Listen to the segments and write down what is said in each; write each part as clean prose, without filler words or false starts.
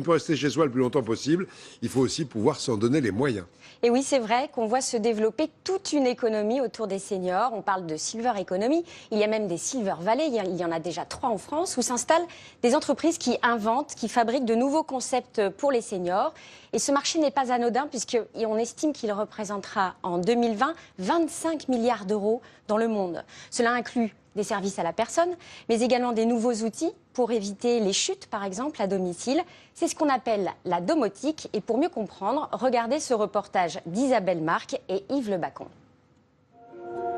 Pour rester chez soi le plus longtemps possible, il faut aussi pouvoir s'en donner les moyens. Et oui, c'est vrai qu'on voit se développer toute une économie autour des seniors. On parle de silver economy. Il y a même des silver valley. Il y en a déjà 3 en France où s'installent des entreprises qui inventent, qui fabriquent de nouveaux concepts pour les seniors. Et ce marché n'est pas anodin puisqu'on estime qu'il représentera en 2020 25 milliards d'euros dans le monde. Cela inclut des services à la personne, mais également des nouveaux outils pour éviter les chutes, par exemple, à domicile. C'est ce qu'on appelle la domotique. Et pour mieux comprendre, regardez ce reportage d'Isabelle Marc et Yves Le Bacon.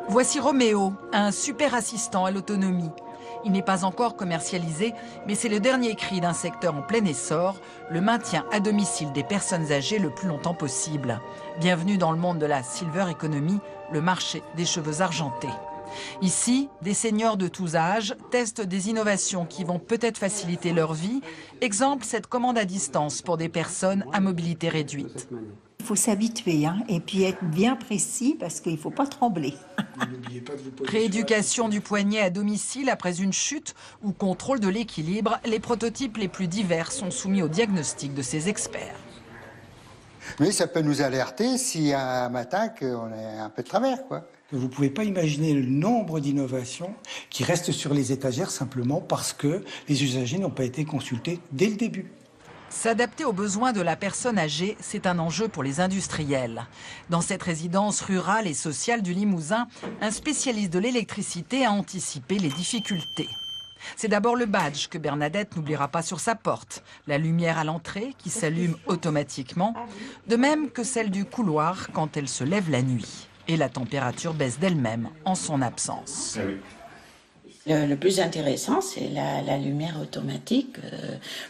Voici Roméo, un super assistant à l'autonomie. Il n'est pas encore commercialisé, mais c'est le dernier cri d'un secteur en plein essor, le maintien à domicile des personnes âgées le plus longtemps possible. Bienvenue dans le monde de la silver economy, le marché des cheveux argentés. Ici, des seniors de tous âges testent des innovations qui vont peut-être faciliter leur vie. Exemple, cette commande à distance pour des personnes à mobilité réduite. Il faut s'habituer et puis être bien précis parce qu'il ne faut pas trembler. Rééducation du poignet à domicile après une chute ou contrôle de l'équilibre, les prototypes les plus divers sont soumis au diagnostic de ces experts. Mais ça peut nous alerter s'il y a un matin qu'on est un peu de travers, quoi. Vous ne pouvez pas imaginer le nombre d'innovations qui restent sur les étagères simplement parce que les usagers n'ont pas été consultés dès le début. S'adapter aux besoins de la personne âgée, c'est un enjeu pour les industriels. Dans cette résidence rurale et sociale du Limousin, un spécialiste de l'électricité a anticipé les difficultés. C'est d'abord le badge que Bernadette n'oubliera pas sur sa porte. La lumière à l'entrée qui s'allume automatiquement, de même que celle du couloir quand elle se lève la nuit. Et la température baisse d'elle-même en son absence. Le plus intéressant, c'est la lumière automatique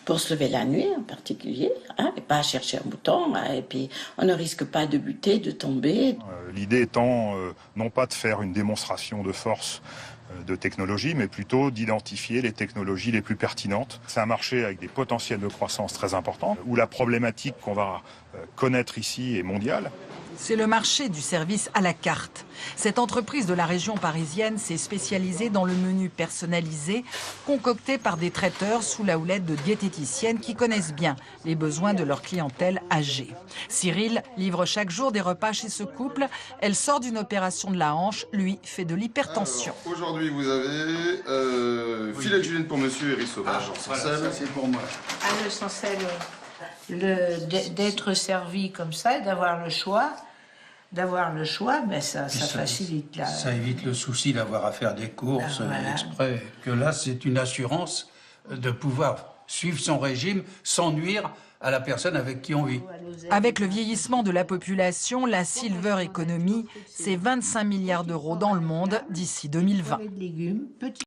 pour se lever la nuit en particulier, et pas chercher un bouton, et puis on ne risque pas de buter, de tomber. L'idée étant non pas de faire une démonstration de force de technologie, mais plutôt d'identifier les technologies les plus pertinentes. C'est un marché avec des potentiels de croissance très importants, où la problématique qu'on va connaître ici est mondiale. C'est le marché du service à la carte. Cette entreprise de la région parisienne s'est spécialisée dans le menu personnalisé, concocté par des traiteurs sous la houlette de diététiciennes qui connaissent bien les besoins de leur clientèle âgée. Cyril livre chaque jour des repas chez ce couple. Elle sort d'une opération de la hanche, lui fait de l'hypertension. Aujourd'hui, vous avez filet de julienne pour monsieur et riz sauvage en sancelle. Voilà, c'est pour moi. Le sancelle, d'être servi comme ça et d'avoir le choix, ben ça facilite. Ça évite le souci d'avoir à faire des courses exprès. Que là, c'est une assurance de pouvoir suivre son régime sans nuire à la personne avec qui on vit. Avec le vieillissement de la population, la silver economy, c'est 25 milliards d'euros dans le monde d'ici 2020.